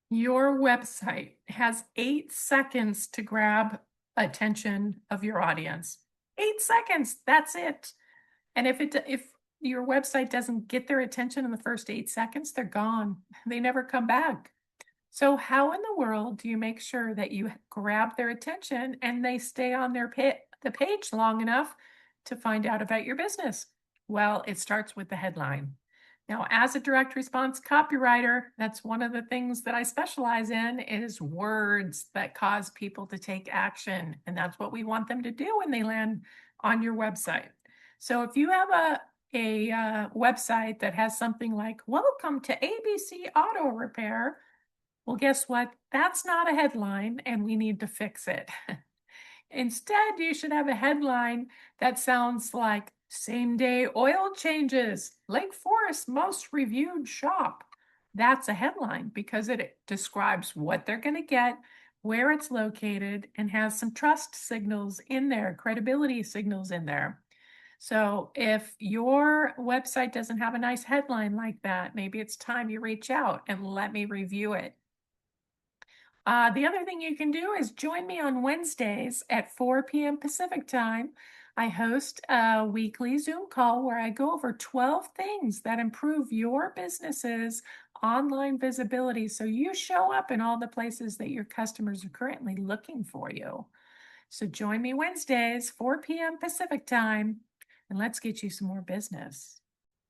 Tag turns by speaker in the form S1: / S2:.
S1: Your website has 8 seconds to grab attention of your audience. 8 seconds, that's it. And if your website doesn't get their attention in the first 8 seconds, they're gone. They never come back. So how in the world do you make sure that you grab their attention and they stay on the page long enough to find out about your business? Well, it starts with the headline. Now, as a direct response copywriter, that's one of the things that I specialize in is words that cause people to take action. And that's what we want them to do when they land on your website. So if you have a website that has something like, welcome to ABC Auto Repair, well, guess what? That's not a headline, and we need to fix it. Instead, you should have a headline that sounds like same day oil changes, Lake Forest most reviewed shop. That's a headline because it describes what they're going to get, where it's located, and has some trust signals in there, credibility signals in there. So if your website doesn't have a nice headline like that, maybe it's time you reach out and let me review it. The other thing you can do is join me on Wednesdays at 4 p.m. Pacific time. I host a weekly Zoom call where I go over 12 things that improve your business's online visibility so you show up in all the places that your customers are currently looking for you. So join me Wednesdays, 4 p.m. Pacific time, and let's get you some more business.